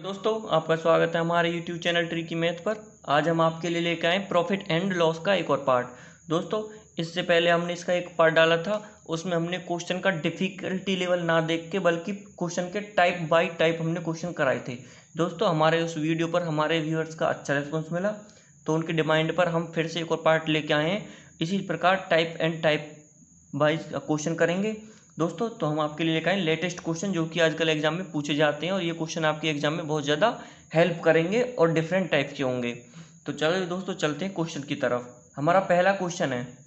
दोस्तों आपका स्वागत है हमारे YouTube चैनल ट्रिकी मैथ पर। आज हम आपके लिए लेकर आए प्रॉफिट एंड लॉस का एक और पार्ट। दोस्तों इससे पहले हमने इसका एक पार्ट डाला था, उसमें हमने क्वेश्चन का डिफ़िकल्टी लेवल ना देख के बल्कि क्वेश्चन के टाइप बाय टाइप हमने क्वेश्चन कराए थे। दोस्तों हमारे उस वीडियो पर हमारे व्यूअर्स का अच्छा रिस्पॉन्स मिला, तो उनकी डिमांड पर हम फिर से एक और पार्ट लेके आए हैं। इसी प्रकार type and type wise question करेंगे दोस्तों। तो हम आपके लिए लेकर आए लेटेस्ट क्वेश्चन जो कि आजकल एग्जाम में पूछे जाते हैं, और ये क्वेश्चन आपके एग्जाम में बहुत ज़्यादा हेल्प करेंगे और डिफरेंट टाइप के होंगे। तो चलो दोस्तों चलते हैं क्वेश्चन की तरफ। हमारा पहला क्वेश्चन है,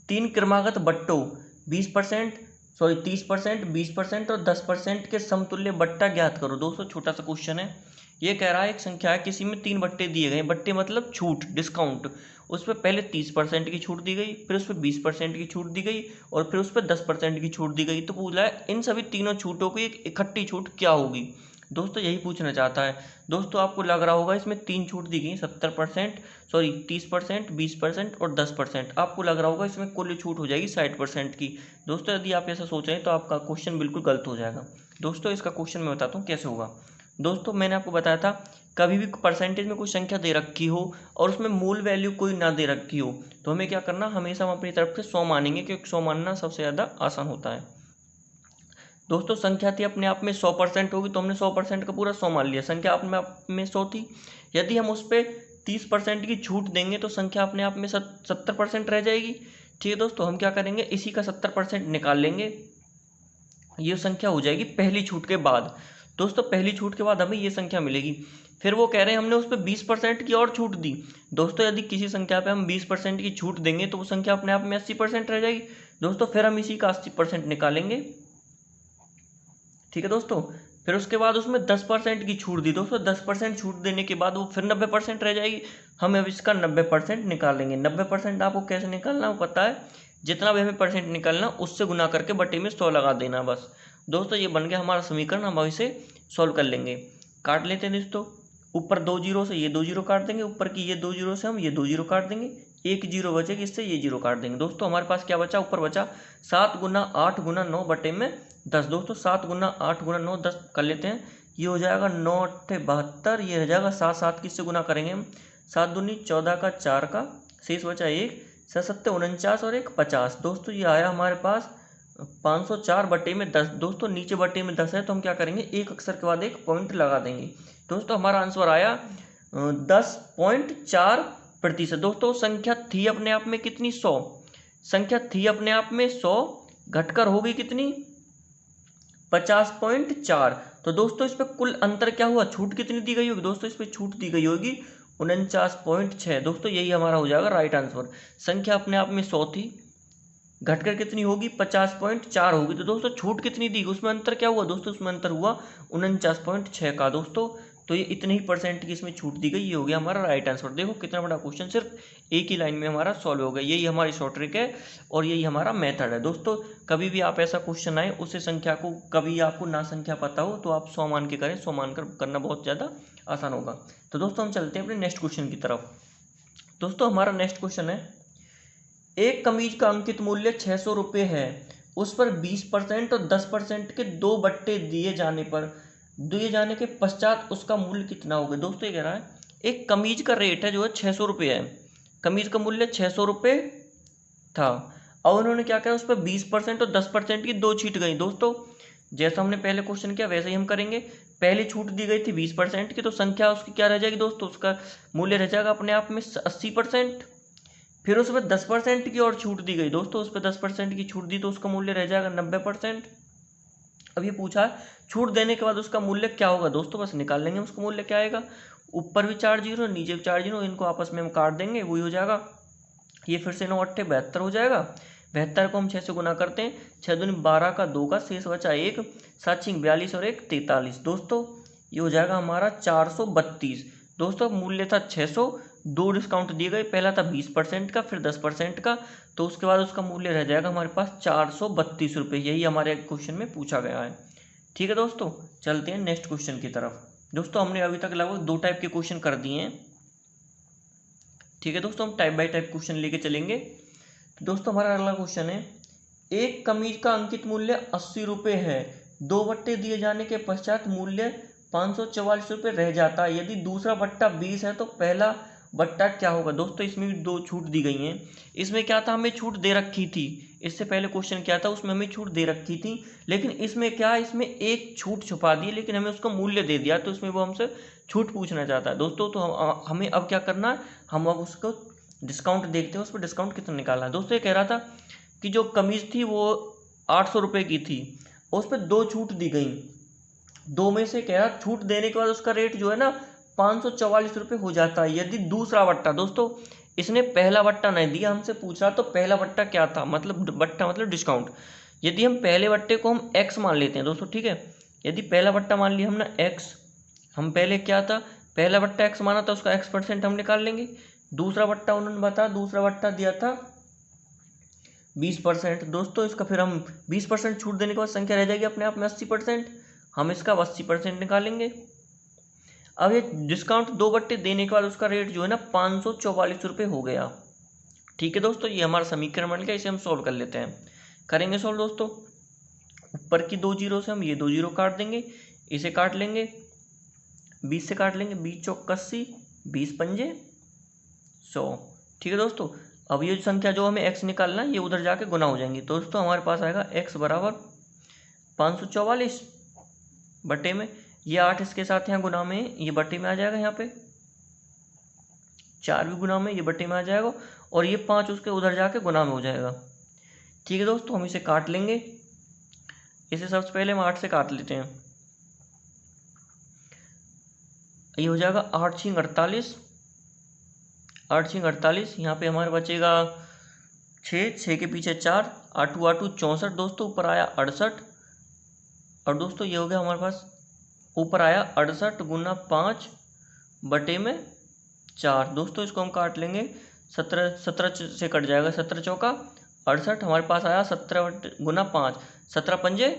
3 क्रमागत बट्टों 30%, 20% और 10% के समतुल्य बट्टा ज्ञात करो। दोस्तों छोटा सा क्वेश्चन है, ये कह रहा है एक संख्या है, किसी में 3 बट्टे दिए गए। बट्टे मतलब छूट, डिस्काउंट। उस पर पहले 30% की छूट दी गई, फिर उस पर 20% की छूट दी गई, और फिर उस पर 10% की छूट दी गई। तो पूछ रहा है इन सभी तीनों छूटों की एक इकट्ठी छूट क्या होगी। दोस्तों यही पूछना चाहता है। दोस्तों आपको लग रहा होगा इसमें 3 छूट दी गई, 70%, 30%, 20% और 10%। आपको लग रहा होगा इसमें कुल छूट हो जाएगी 60% की। दोस्तों यदि आप ऐसा सोच रहे हैं तो आपका क्वेश्चन बिल्कुल गलत हो जाएगा। दोस्तों इसका क्वेश्चन मैं बताता हूँ कैसे होगा। दोस्तों मैंने आपको बताया था, कभी भी परसेंटेज में कोई संख्या दे रखी हो और उसमें मूल वैल्यू कोई ना दे रखी हो, तो हमें क्या करना, हमेशा हम अपनी तरफ से 100 मानेंगे, क्योंकि 100 मानना सबसे ज़्यादा आसान होता है। दोस्तों संख्या थी अपने आप में 100% होगी, तो हमने 100% का पूरा 100 मान लिया। संख्या अपने आप में 100 थी, यदि हम उस पर 30% की छूट देंगे तो संख्या अपने आप में 70% रह जाएगी। ठीक है दोस्तों, हम क्या करेंगे, इसी का 70% निकाल लेंगे। ये संख्या हो जाएगी पहली छूट के बाद। दोस्तों पहली छूट के बाद हमें ये संख्या मिलेगी। फिर वो कह रहे हैं हमने उस पर 20% की और छूट दी। दोस्तों यदि किसी संख्या पे हम 20% की छूट देंगे तो वो संख्या अपने आप में 80% रह जाएगी। दोस्तों फिर हम इसी का 80% निकालेंगे। ठीक है दोस्तों, फिर उसके बाद उसमें 10% की छूट दी। दोस्तों 10% छूट देने के बाद वो फिर 90% रह जाएगी। हम अब इसका 90% निकालेंगे। 90% आपको कैसे निकालना वो पता है, जितना भी हमें परसेंट निकालना उससे गुना करके बटे में 100 लगा देना बस। दोस्तों ये बन गया हमारा समीकरण, हम इसे सॉल्व कर लेंगे। काट लेते हैं दोस्तों, ऊपर 2 जीरो से ये 2 जीरो काट देंगे, ऊपर की ये 2 जीरो से हम ये 2 जीरो काट देंगे, एक जीरो बचेगी, इससे ये जीरो काट देंगे। दोस्तों हमारे पास क्या बचा, ऊपर बचा 7 गुना 8 गुना 9 बटे में 10। दोस्तों 7 गुना 8 गुना 9 10 कर लेते हैं, ये हो जाएगा 9 8 72, ये रह जाएगा 7 7 किससे गुना करेंगे हम, 7 दूनी 14 का 4 का, शेष बचा 1, 7 7 49 और 1 50। दोस्तों ये आया हमारे पास 504 बटे में 10। दोस्तों नीचे बटे में 10 है तो हम क्या करेंगे, एक अक्षर के बाद एक पॉइंट लगा देंगे। दोस्तों हमारा आंसर आया 10.4%। दोस्तों संख्या थी अपने आप में कितनी, 100। संख्या थी अपने आप में 100, घटकर होगी कितनी, 50.4। तो दोस्तों इस पर कुल अंतर क्या हुआ, छूट कितनी दी गई होगी। दोस्तों इस पर छूट दी गई होगी 49.6। दोस्तों यही हमारा हो जाएगा राइट आंसर। संख्या अपने आप में 100 थी, घटकर कितनी होगी, 50.4 होगी। तो दोस्तों छूट कितनी दी, उसमें अंतर क्या हुआ, दोस्तों उसमें अंतर हुआ 49.6 का। दोस्तों तो ये इतने ही परसेंट की इसमें छूट दी गई, ये हो गया हमारा राइट आंसर। देखो कितना बड़ा क्वेश्चन सिर्फ एक ही लाइन में हमारा सॉल्व हो गया। यही हमारी शॉर्ट ट्रिक है और यही हमारा मेथड है। दोस्तों कभी भी आप ऐसा क्वेश्चन आए, उससे संख्या को कभी आपको ना संख्या पता हो तो आप 100 मान के करें, 100 मान कर करना बहुत ज़्यादा आसान होगा। तो दोस्तों हम चलते हैं अपने नेक्स्ट क्वेश्चन की तरफ। दोस्तों हमारा नेक्स्ट क्वेश्चन है, एक कमीज का अंकित मूल्य 600 रुपये है, उस पर 20% और 10% के 2 बट्टे दिए जाने के पश्चात उसका मूल्य कितना होगा। दोस्तों ये कह रहा है एक कमीज का रेट है जो है 600 रुपये है, कमीज का मूल्य 600 रुपये था, और उन्होंने क्या किया, उस पर 20% और 10% की 2 छीट गई। दोस्तों जैसा हमने पहले क्वेश्चन किया वैसे ही हम करेंगे। पहली छूट दी गई थी 20% की, तो संख्या उसकी क्या रह जाएगी दोस्तों, उसका मूल्य रह जाएगा अपने आप में 80%। फिर उस पर 10% की और छूट दी गई। दोस्तों उस पर 10% की छूट दी तो उसका मूल्य रह जाएगा 90%। अब ये पूछा छूट देने के बाद उसका मूल्य क्या होगा। दोस्तों बस निकाल लेंगे उसका मूल्य क्या आएगा, ऊपर भी 4 जीरो नीचे भी 4 जीरो, इनको आपस में हम काट देंगे, वही हो जाएगा। ये फिर से 9 8 72 हो जाएगा। 72 को हम 6 से गुना करते हैं, 6 दूनी 12 का 2 का, शेष बचा 1, 7 6 42 और 1 43। दोस्तों ये हो जाएगा हमारा 432। दोस्तों मूल्य था 600, 2 डिस्काउंट दिए गए, पहला था 20% का, फिर 10% का, तो उसके बाद उसका मूल्य रह जाएगा हमारे पास 432 रुपये। यही हमारे क्वेश्चन में पूछा गया है। ठीक है दोस्तों, चलते हैं नेक्स्ट क्वेश्चन की तरफ। दोस्तों हमने अभी तक लगभग 2 टाइप के क्वेश्चन कर दिए हैं। ठीक है दोस्तों, हम टाइप बाय टाइप क्वेश्चन लेके चलेंगे। तो दोस्तों हमारा अगला क्वेश्चन है, एक कमीज का अंकित मूल्य 80 रुपये है, 2 बट्टे दिए जाने के पश्चात मूल्य 544 रुपये रह जाता है। यदि दूसरा बट्टा 20 है तो पहला बट्टा क्या होगा? दोस्तों इसमें भी दो छूट दी गई हैं। इसमें क्या था, हमें छूट दे रखी थी, इससे पहले क्वेश्चन क्या था उसमें हमें छूट दे रखी थी, लेकिन इसमें क्या, इसमें एक छूट छुपा दी, लेकिन हमें उसका मूल्य दे दिया, तो इसमें वो हमसे छूट पूछना चाहता है दोस्तों। तो हमें अब क्या करना है, हम अब उसको डिस्काउंट देखते हैं, उस पर डिस्काउंट कितना निकालना है। दोस्तों ये कह रहा था कि जो कमीज थी वो 800 रुपये की थी, उस पर दो छूट दी गई, दो में से कह रहा छूट देने के बाद उसका रेट जो है ना 544 रुपये हो जाता है। यदि दूसरा बट्टा, दोस्तों इसने पहला बट्टा नहीं दिया, हमसे पूछा तो पहला बट्टा क्या था, मतलब बट्टा मतलब डिस्काउंट। यदि हम पहले बट्टे को हम एक्स मान लेते हैं दोस्तों, ठीक है, यदि पहला बट्टा मान लिया हमने एक्स, हम पहले क्या था, पहला बट्टा एक्स माना था, उसका x% हम निकाल लेंगे। दूसरा बट्टा उन्होंने बताया, दूसरा बट्टा दिया था 20%। दोस्तों इसका फिर हम 20% छूट देने के बाद संख्या रह जाएगी अपने आप में 80%, हम इसका 80% निकालेंगे। अब ये डिस्काउंट दो बट्टे देने के बाद उसका रेट जो है ना 544 रुपये हो गया। ठीक है दोस्तों, ये हमारा समीकरण बन गया, इसे हम सॉल्व कर लेते हैं। करेंगे सॉल्व दोस्तों, ऊपर की दो जीरो से हम ये दो जीरो काट देंगे, इसे काट लेंगे, 20 से काट लेंगे, 20 चौक 80, 20 पंजे 100। ठीक है दोस्तों, अब ये संख्या जो हमें x निकालना है ये उधर जाके गुना हो जाएंगी। दोस्तों हमारे पास आएगा x बराबर 544 बटे में ये 8 इसके साथ यहाँ गुना में, ये बटे में आ जाएगा, यहाँ पे 4 भी गुना में, ये बटे में आ जाएगा, और ये 5 उसके उधर जाके गुना में हो जाएगा। ठीक है दोस्तों, हम इसे काट लेंगे, इसे सबसे पहले हम 8 से काट लेते हैं, ये हो जाएगा 8 छिंग 48, 8 छिंग 48, यहाँ पे हमारे बचेगा 6, 6 के पीछे 4, 8 8 64 दोस्तों, ऊपर आया 68, और दोस्तों ये हो गया हमारे पास, ऊपर आया 68 गुना 5 बटे में 4। दोस्तों इसको हम काट लेंगे, 17 से कट जाएगा, 17 चौका 68, हमारे पास आया 17 गुना 5, 17 पंजे,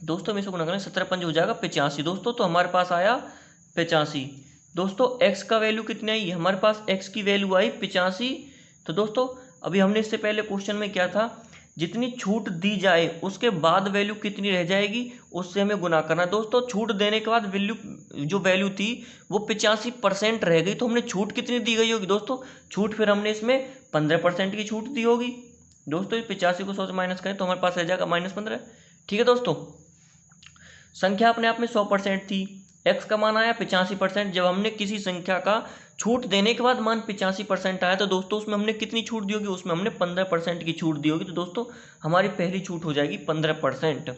दोस्तों हम इसको गुना करें, 17 पंजे हो जाएगा 85 दोस्तों, तो हमारे पास आया 85। दोस्तों x का वैल्यू कितनी आई, हमारे पास x की वैल्यू आई 85। तो दोस्तों अभी हमने इससे पहले क्वेश्चन में क्या था, जितनी छूट दी जाए उसके बाद वैल्यू कितनी रह जाएगी उससे हमें गुना करना। दोस्तों छूट देने के बाद जो वैल्यू थी वो 85% रह गई, तो हमने छूट कितनी दी गई होगी दोस्तों, छूट फिर हमने इसमें 15% की छूट दी होगी। दोस्तों 85 को 100 से माइनस करें तो हमारे पास रह जाएगा -15। ठीक है दोस्तों, संख्या अपने आप में 100% थी, x का मान आया 85%। जब हमने किसी संख्या का छूट देने के बाद मान 85% आया तो दोस्तों उसमें हमने कितनी छूट दी होगी, उसमें हमने 15% की छूट दी होगी। तो दोस्तों हमारी पहली छूट हो जाएगी 15%।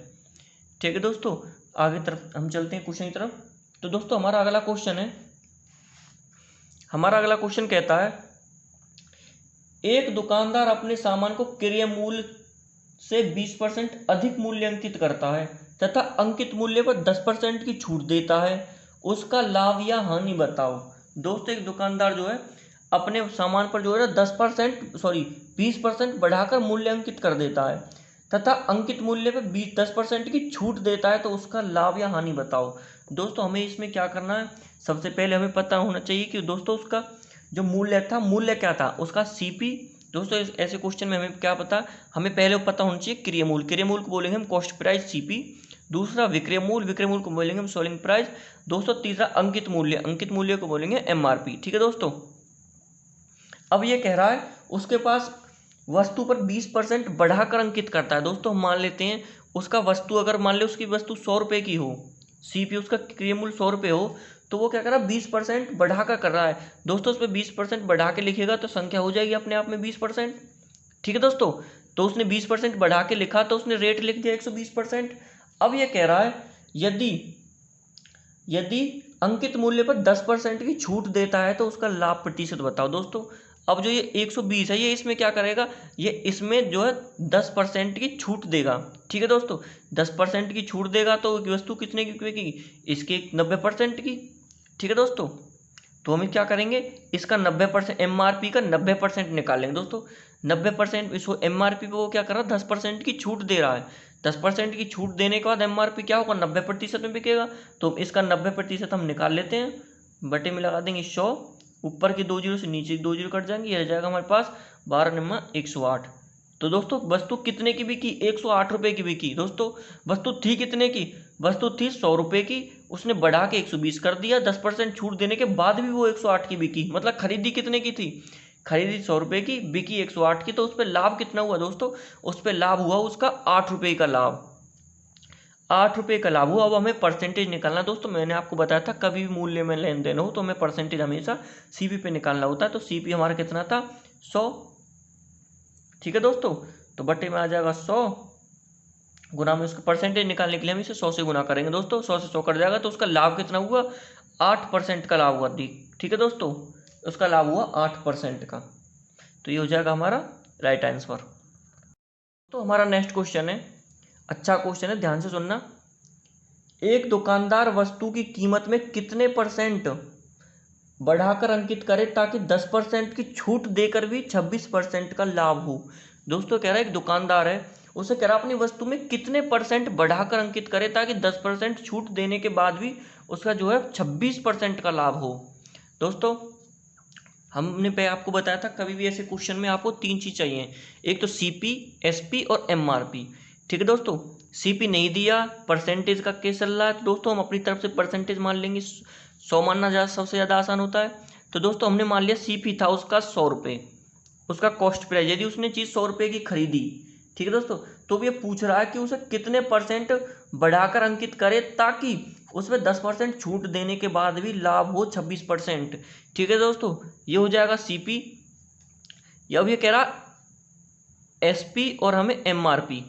ठीक है दोस्तों, आगे तरफ हम चलते हैं क्वेश्चन की तरफ। तो दोस्तों हमारा अगला क्वेश्चन है, हमारा अगला क्वेश्चन कहता है, एक दुकानदार अपने सामान को क्रय मूल्य से 20% अधिक मूल्य अंकित करता है तथा अंकित मूल्य पर 10% की छूट देता है, उसका लाभ या हानि बताओ। दोस्तों एक दुकानदार जो है अपने सामान पर जो है ना 20% बढ़ाकर मूल्य अंकित कर देता है तथा अंकित मूल्य पर 10% की छूट देता है, तो उसका लाभ या हानि बताओ। दोस्तों हमें इसमें क्या करना है, सबसे पहले हमें पता होना चाहिए कि दोस्तों उसका जो मूल्य था, मूल्य क्या था उसका CP। दोस्तों ऐसे क्वेश्चन में हमें क्या पता, हमें पहले पता होना चाहिए क्रय मूल्य, क्रय मूल्य को बोलेंगे हम कॉस्ट प्राइस CP। दूसरा विक्रय मूल्य, विक्रय मूल्य को बोलेंगे हम सेलिंग प्राइस। दोस्तों तीसरा अंकित मूल्य, अंकित मूल्य को बोलेंगे MRP। ठीक है दोस्तों, अब ये कह रहा है उसके पास वस्तु पर 20% बढ़ाकर अंकित करता है। दोस्तों हम मान लेते हैं उसका वस्तु, अगर मान ले उसकी वस्तु 100 रुपये की हो, CP उसका क्रय मूल्य 100 रुपये हो, तो वो क्या कर रहा है 20% बढ़ाकर कर रहा है। दोस्तों उस पर 20% बढ़ा के लिखेगा तो संख्या हो जाएगी अपने आप में 20%। ठीक है दोस्तों, तो उसने 20% बढ़ा के लिखा तो उसने रेट लिख दिया 120%। अब ये कह रहा है यदि अंकित मूल्य पर 10% की छूट देता है तो उसका लाभ प्रतिशत बताओ। दोस्तों अब जो ये 120 है ये इसमें क्या करेगा, ये इसमें जो है 10% की छूट देगा। ठीक है दोस्तों, 10% की छूट देगा तो वस्तु कितने की बिकेगी, इसके 90% की। ठीक है दोस्तों, तो हम क्या करेंगे, इसका 90% MRP का 90% निकालेंगे। दोस्तों 90% इसको MRP पे वो क्या कर रहा है 10% की छूट दे रहा है, 10% की छूट देने के बाद MRP क्या होगा 90% में बिकेगा, तो इसका 90% हम निकाल लेते हैं, बटे में लगा देंगे 100, ऊपर के दो जीरो से नीचे दो जीरो कट जाएंगे, ये रह जाएगा हमारे पास 12 नंबर 108। तो दोस्तों वस्तु कितने की बिकी, 108 रुपये की बिकी। दोस्तों वस्तु थी कितने की, वस्तु थी 100 रुपये की, उसने बढ़ा के 120 कर दिया, 10% छूट देने के बाद भी वो 108 की बिकी। मतलब खरीदी कितने की थी, खरीदी 100 रुपये की, बिकी 108 की। तो उस पर लाभ कितना हुआ दोस्तों, उस पर लाभ हुआ उसका 8 रुपये का लाभ, 8 रुपये का लाभ हुआ। अब हमें परसेंटेज निकालना दोस्तों, मैंने आपको बताया था कभी भी मूल्य में लेन देन हो तो हमें परसेंटेज हमेशा सीपी पे निकालना होता है। तो सीपी हमारा कितना था 100, ठीक है दोस्तों। तो बट्टे में आ जाएगा 100, गुना में उसका परसेंटेज निकालने के लिए हम इसे 100 से गुना करेंगे दोस्तों, 100 से 100 कट जाएगा तो उसका लाभ कितना हुआ 8% का लाभ हुआ। ठीक है दोस्तों, उसका लाभ हुआ 8% का। तो ये हो जाएगा हमारा राइट आंसर। तो हमारा नेक्स्ट क्वेश्चन है, अच्छा क्वेश्चन है, ध्यान से सुनना। एक दुकानदार वस्तु की कीमत में कितने परसेंट बढ़ाकर अंकित करे ताकि 10% की छूट देकर भी 26% का लाभ हो। दोस्तों कह रहा है एक दुकानदार है, उसे कह रहा अपनी वस्तु में कितने परसेंट बढ़ाकर अंकित करे ताकि 10% छूट देने के बाद भी उसका जो है 26% का लाभ हो। दोस्तों हमने पे आपको बताया था कभी भी ऐसे क्वेश्चन में आपको 3 चीज चाहिए, एक तो सीपी, एसपी और एमआरपी। ठीक है दोस्तों, सीपी नहीं दिया, परसेंटेज का केस चल रहा है, तो दोस्तों हम अपनी तरफ से परसेंटेज मान लेंगे, 100 मानना सबसे ज़्यादा आसान होता है। तो दोस्तों हमने मान लिया सीपी था उसका 100 रुपये, उसका कॉस्ट प्राइस, यदि उसने चीज़ 100 रुपये की खरीदी, ठीक है दोस्तों, तो ये पूछ रहा है कि उसे कितने परसेंट बढ़ाकर अंकित करे ताकि उसमें 10% छूट देने के बाद भी लाभ हो 26%। ठीक है दोस्तों, ये हो जाएगा सीपी। या अब ये कह रहा एसपी और हमें एमआरपी।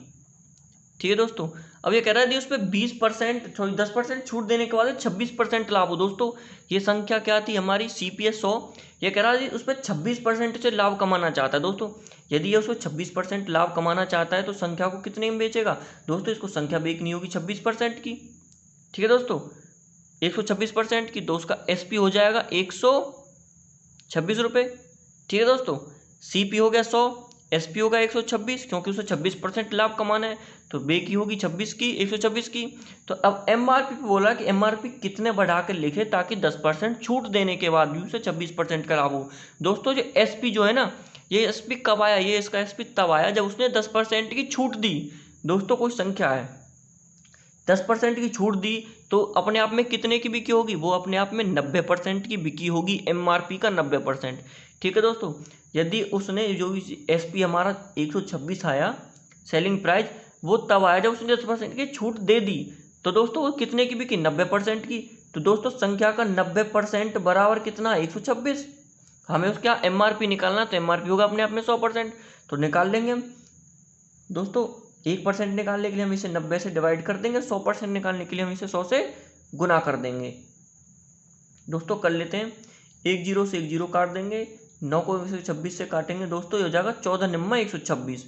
ठीक है दोस्तों, अब ये कह रहा है यदि उस पर 20% 10% छूट देने के बाद 26% लाभ हो। दोस्तों ये संख्या क्या थी हमारी, सीपीएस 100, ये कह रहा है उस पर 26% से लाभ कमाना चाहता है। दोस्तों यदि ये उसको 26% लाभ कमाना चाहता है तो संख्या को कितने में बेचेगा। दोस्तों इसको संख्या बेचनी होगी 26% की। ठीक है दोस्तों, 126% की, तो उसका एसपी हो जाएगा 126 रुपये। ठीक है दोस्तों, सीपी हो गया 100, एसपी होगा 126, क्योंकि उसे 26% लाभ कमाना है, तो बे की होगी 26 की, 126 की। तो अब एमआरपी पे बोला कि एमआरपी कितने बढ़ा कर लिखे ताकि 10% छूट देने के बाद भी उसे 26% का लाभ हो। दोस्तों जो एसपी जो है ना, ये एसपी कब आया, ये इसका एसपी तब आया जब उसने 10% की छूट दी। दोस्तों कोई संख्या है 10% की छूट दी तो अपने आप में कितने की बिकी होगी, वो अपने आप में 90% की बिकी होगी, एमआरपी का 90%। ठीक है दोस्तों, यदि उसने जो एसपी हमारा 126 आया सेलिंग प्राइस, वो तब आया जब उसने 10% की छूट दे दी। तो दोस्तों वो कितने की बिकी, 90% की। तो दोस्तों संख्या का 90% बराबर कितना, 126। हमें उसका एमआरपी निकालना, तो एमआरपी होगा अपने आप में 100%, तो निकाल लेंगे हम। दोस्तों 1% निकालने के लिए हम इसे 90 से डिवाइड कर देंगे, 100% निकालने के लिए हम इसे 100 से गुना कर देंगे। दोस्तों कर लेते हैं, 1 जीरो से 1 जीरो काट देंगे, 9 को 126 से काटेंगे, दोस्तों ये हो जाएगा 14 निम्मा 126।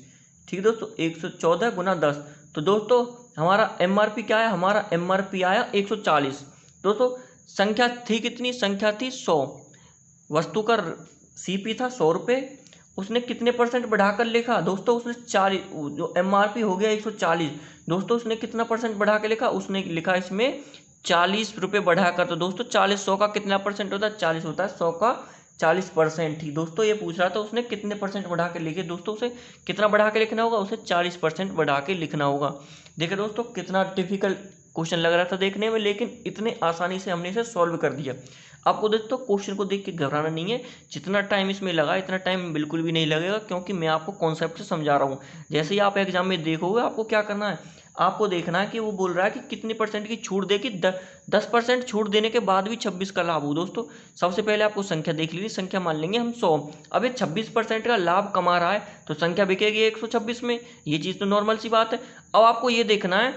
ठीक है दोस्तों, 114 गुना 10। तो दोस्तों हमारा एमआरपी क्या है, हमारा एमआरपी आया 140। दोस्तों संख्या थी कितनी, संख्या थी 100, वस्तु का सीपी था 100 रुपये, उसने कितने परसेंट बढ़ाकर लिखा दोस्तों, उसने 40, जो एमआरपी हो गया 140। दोस्तों उसने कितना परसेंट बढ़ा के लिखा, उसने लिखा इसमें 40 रुपये बढ़ाकर। तो दोस्तों 40 100 का कितना परसेंट होता है, 40 होता है 100 का 40%। ठीक दोस्तों, ये पूछ रहा था उसने कितने परसेंट बढ़ा के लिखे। दोस्तों उसे कितना बढ़ा के लिखना होगा, उसे 40% बढ़ा के लिखना होगा। देखिए दोस्तों कितना डिफिकल्ट क्वेश्चन लग रहा था देखने में, लेकिन इतने आसानी से हमने इसे सॉल्व कर दिया। आपको दोस्तों क्वेश्चन को देख के घबराना नहीं है, जितना टाइम इसमें लगा इतना टाइम बिल्कुल भी नहीं लगेगा, क्योंकि मैं आपको कॉन्सेप्ट से समझा रहा हूँ। जैसे ही आप एग्जाम में देखोगे आपको क्या करना है, आपको देखना है कि वो बोल रहा है कि कितने परसेंट की छूट दे, कि 10% छूट देने के बाद भी 26 का लाभ हो। दोस्तों सबसे पहले आपको संख्या देख लीजिए, संख्या मान लेंगे हम 100। अब ये 26% का लाभ कमा रहा है तो संख्या बिकेगी 126 में, ये चीज़ तो नॉर्मल सी बात है। अब आपको ये देखना है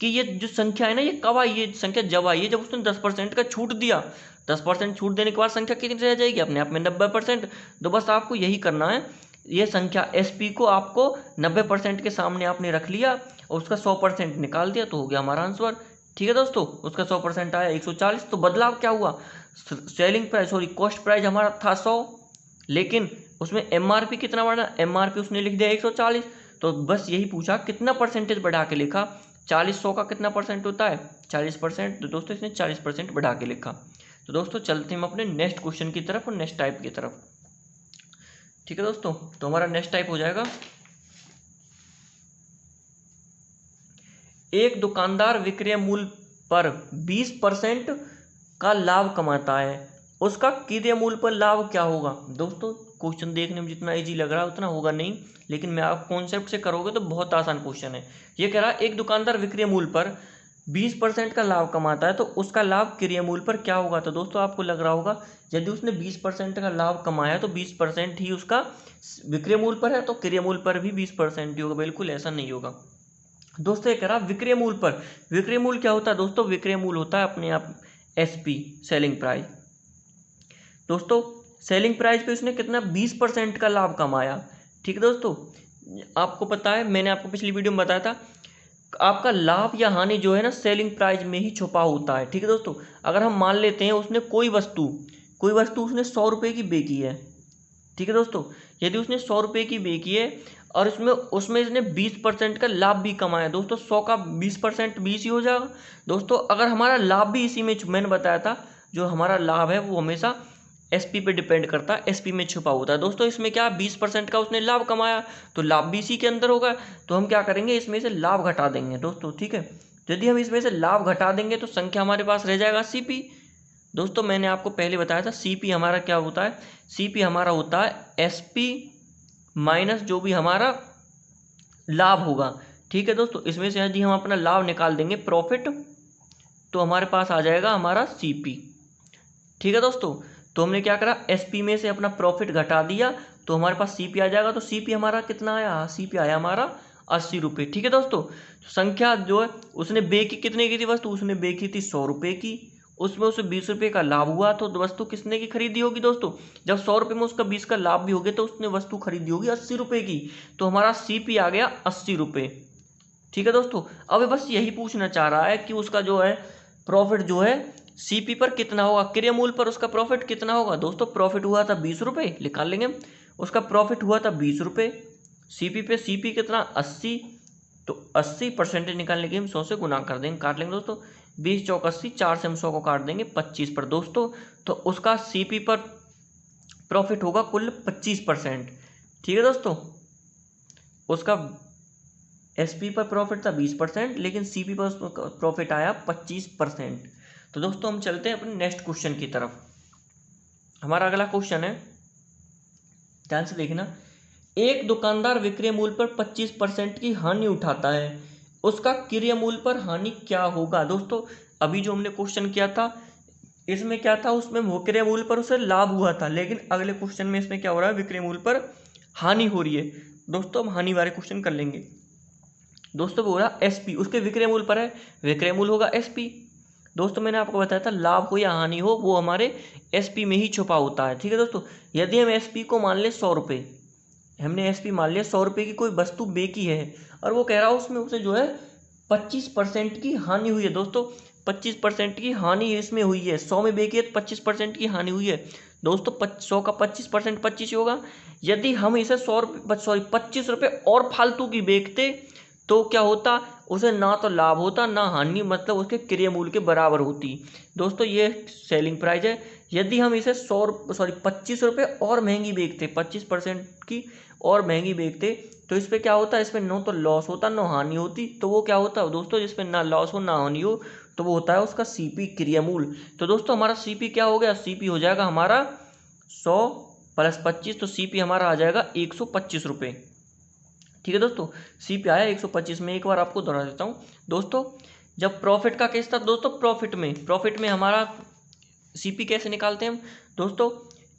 कि ये जो संख्या है ना, ये कब आई, ये संख्या जब आई है जब उसने 10% का छूट दिया। 10% छूट देने के बाद संख्या कितनी रह जाएगी, अपने आप में 90%। तो बस आपको यही करना है, ये संख्या एसपी को आपको 90% के सामने आपने रख लिया और उसका 100% निकाल दिया, तो हो गया हमारा आंसर। ठीक है दोस्तों, उसका 100% आया 140। तो बदलाव क्या हुआ, selling price sorry cost price हमारा था 100, लेकिन उसमें एमआरपी कितना बढ़ा, एमआरपी उसने लिख दिया 140। तो बस यही पूछा कितना परसेंटेज बढ़ा के लिखा, 40 100 का कितना परसेंट होता है 40%। तो दोस्तों इसने 40% बढ़ा के लिखा। तो दोस्तों चलते हैं हम अपने नेक्स्ट क्वेश्चन की तरफ और नेक्स्ट टाइप की तरफ। ठीक है दोस्तों, तो हमारा नेक्स्ट टाइप हो जाएगा, एक दुकानदार विक्रय मूल्य पर 20% का लाभ कमाता है, उसका क्रय मूल्य पर लाभ क्या होगा। दोस्तों क्वेश्चन देखने में जितना इजी लग रहा है उतना होगा नहीं, लेकिन मैं आप कॉन्सेप्ट से करोगे तो बहुत आसान क्वेश्चन है। ये कह रहा है एक दुकानदार विक्रय मूल्य पर 20% का लाभ कमाता है तो उसका लाभ क्रय मूल्य पर क्या होगा। तो दोस्तों आपको लग रहा होगा यदि उसने 20% का लाभ कमाया तो 20% ही उसका विक्रय मूल्य पर है, तो क्रय मूल्य पर भी 20% ही होगा। बिल्कुल ऐसा नहीं होगा दोस्तों। ये कह रहा विक्रय मूल्य पर, विक्रय मूल्य क्या होता है दोस्तों, विक्रय मूल्य होता है अपने आप एसपी, सेलिंग प्राइस। दोस्तों सेलिंग प्राइस पे उसने कितना 20% का लाभ कमाया। ठीक है दोस्तों, आपको पता है मैंने आपको पिछली वीडियो में बताया था आपका लाभ या हानि जो है ना सेलिंग प्राइस में ही छुपा होता है। ठीक है दोस्तों, अगर हम मान लेते हैं उसने कोई वस्तु उसने 100 रुपये की बेची है। ठीक है दोस्तों, यदि उसने 100 रुपये की बेची है और उसमें इसने 20% का लाभ भी कमाया। दोस्तों 100 का 20% 20 ही हो जाएगा। दोस्तों अगर हमारा लाभ भी इसी में, मैंने बताया था जो हमारा लाभ है वो हमेशा एसपी पे डिपेंड करता है, एसपी में छुपा होता है। दोस्तों इसमें क्या 20% का उसने लाभ कमाया तो लाभ भी इसी के अंदर होगा, तो हम क्या करेंगे इसमें से लाभ घटा देंगे दोस्तों। ठीक है, यदि हम इसमें से लाभ घटा देंगे तो संख्या हमारे पास रह जाएगा सीपी। दोस्तों मैंने आपको पहले बताया था सीपी हमारा क्या होता है, सीपी हमारा होता है एसपी माइनस जो भी हमारा लाभ होगा। ठीक है दोस्तों, इसमें से यदि हम अपना लाभ निकाल देंगे प्रॉफिट तो हमारे पास आ जाएगा हमारा सीपी। ठीक है दोस्तों, तो हमने क्या करा एसपी में से अपना प्रॉफिट घटा दिया तो हमारे पास सीपी आ जाएगा। तो सीपी हमारा कितना आया, सीपी आया हमारा 80 रुपये। ठीक है दोस्तों, संख्या जो है उसने बेची कितने की थी वस्तु, उसने बेची थी 100 रुपये की, उसमें उसे 20 रुपये का लाभ हुआ तो वस्तु किसने की खरीदी होगी दोस्तों, जब 100 रुपये में उसका 20 का लाभ भी हो गया तो उसने वस्तु खरीदी होगी 80 रुपये की, तो हमारा सीपी आ गया 80 रुपये। ठीक है दोस्तों, अब बस यही पूछना चाह रहा है कि उसका जो है प्रॉफिट जो है सीपी पर कितना होगा, क्रय मूल्य पर उसका प्रॉफिट कितना होगा। दोस्तों प्रॉफिट हुआ था 20 रुपये, निकाल लेंगे हम, उसका प्रॉफिट हुआ था 20 रुपये, सीपी पे सीपी कितना 80, तो 80% निकालने के हम 100 से गुना कर देंगे, काट लेंगे दोस्तों, 20 चौक 80, 4 से हम 100 को काट देंगे 25 पर दोस्तों, तो उसका सीपी पर प्रॉफिट होगा कुल 25%। ठीक है दोस्तों, उसका एसपी पर प्रॉफिट था 20% लेकिन सीपी पर प्रॉफिट आया 25%। तो दोस्तों हम चलते हैं अपने नेक्स्ट क्वेश्चन की तरफ। हमारा अगला क्वेश्चन है, ध्यान से देखना, एक दुकानदार विक्रय मूल्य पर 25% की हानि उठाता है, उसका क्रय मूल्य पर हानि क्या होगा। दोस्तों अभी जो हमने क्वेश्चन किया था इसमें क्या था, उसमें विक्रय मूल्य पर उसे लाभ हुआ था, लेकिन अगले क्वेश्चन में इसमें क्या हो रहा है, विक्रय मूल्य पर हानि हो रही है। दोस्तों हम हानि वाले क्वेश्चन कर लेंगे। दोस्तों बोला एसपी उसके विक्रय मूल्य पर है, विक्रय मूल्य होगा एसपी। दोस्तों मैंने आपको बताया था लाभ हो या हानि हो वो हमारे एसपी में ही छुपा होता है। ठीक है दोस्तों, यदि हम एसपी को मान ले 100 रुपये, हमने एसपी मान लिया 100 रुपये की कोई वस्तु बेची है और वो कह रहा है उसमें उसे जो है 25% की हानि हुई है। दोस्तों 25% की हानि इसमें हुई है, 100 में बेची है तो 25% की हानि हुई है। दोस्तों 100 का 25% 25 होगा। यदि हम इसे 25 रुपये और फालतू की बेचते तो क्या होता, उसे ना तो लाभ होता ना हानि, मतलब उसके क्रय मूल्य के बराबर होती। दोस्तों ये सेलिंग प्राइस है, यदि हम इसे 25 रुपये और महंगी बेचते, 25% की और महंगी बेचते तो इस पर क्या होता है, इसमें ना तो लॉस होता ना हानि होती, तो वो क्या होता है दोस्तों, जिसमें ना लॉस हो ना हानि हो तो वो होता है उसका सीपी क्रय मूल्य। तो दोस्तों हमारा सीपी क्या हो गया, सीपी हो जाएगा हमारा 100 + 25, तो सीपी हमारा आ जाएगा 125 रुपये। ठीक है दोस्तों, सीपी आया 125 में। एक बार आपको दोहरा देता हूँ दोस्तों, जब प्रॉफिट का केस था दोस्तों, प्रॉफिट में हमारा सीपी कैसे निकालते हैं हम दोस्तों,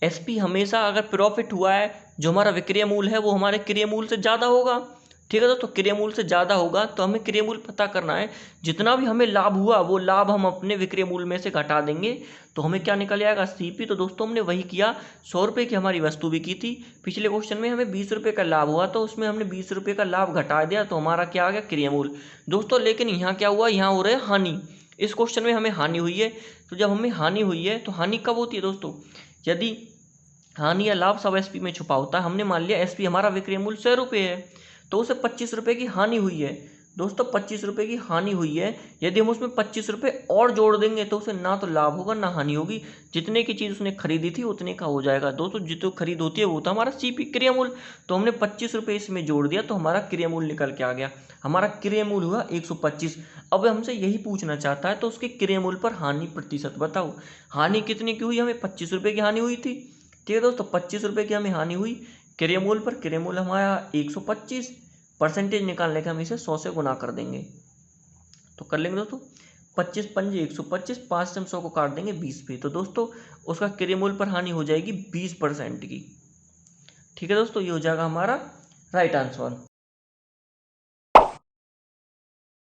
एसपी हमेशा अगर प्रॉफिट हुआ है जो हमारा विक्रय मूल्य है वो हमारे क्रय मूल्य से ज़्यादा होगा। ठीक है दोस्तों, क्रय मूल्य से ज़्यादा होगा तो हमें क्रय मूल्य पता करना है, जितना भी हमें लाभ हुआ वो लाभ हम अपने विक्रय मूल्य में से घटा देंगे तो हमें क्या निकल आएगा, सीपी। तो दोस्तों हमने वही किया, 100 रुपये की हमारी वस्तु बिकी थी, पिछले क्वेश्चन में हमें 20 रुपये का लाभ हुआ तो उसमें हमने 20 रुपये का लाभ घटा दिया तो हमारा क्या आ गया, क्रय मूल्य। दोस्तों लेकिन यहाँ क्या हुआ, यहाँ हो रहा है हानि, इस क्वेश्चन में हमें हानि हुई है। तो जब हमें हानि हुई है तो हानि कब होती है दोस्तों, यदि हानि या लाभ सब एसपी में छुपा होता है। हमने मान लिया एसपी हमारा विक्रय मूल्य 100 रुपये है तो उसे 25 रुपये की हानि हुई है। दोस्तों 25 रुपये की हानि हुई है, यदि हम उसमें 25 रुपये और जोड़ देंगे तो उसे ना तो लाभ होगा ना हानि होगी, जितने की चीज़ उसने खरीदी थी उतने का हो जाएगा। दोस्तों जितनी खरीद होती है वो था हमारा सीपी क्रिया मूल्य, तो हमने 25 रुपये इसमें जोड़ दिया तो हमारा क्रिया मूल्य निकल के आ गया, हमारा क्रिया मूल्य हुआ 125। अब हमसे यही पूछना चाहता है तो उसके क्रिया मूल्य पर हानि प्रतिशत बताओ। हानि कितने की हुई, हमें 25 रुपये की हानि हुई थी, ठीक है दोस्तों 25 रुपये की हमें हानि हुई, क्रिया मूल्य पर क्रिया मूल्य हमारा 125, परसेंटेज निकालने के हम इसे 100 से गुना कर देंगे, तो कर लेंगे दोस्तों 25 पंजे 125, 5 से हम 100 को काट देंगे 20 पे, तो दोस्तों उसका क्रिया मूल्य पर हानि हो जाएगी 20% की। ठीक है दोस्तों, ये हो जाएगा हमारा राइट आंसर।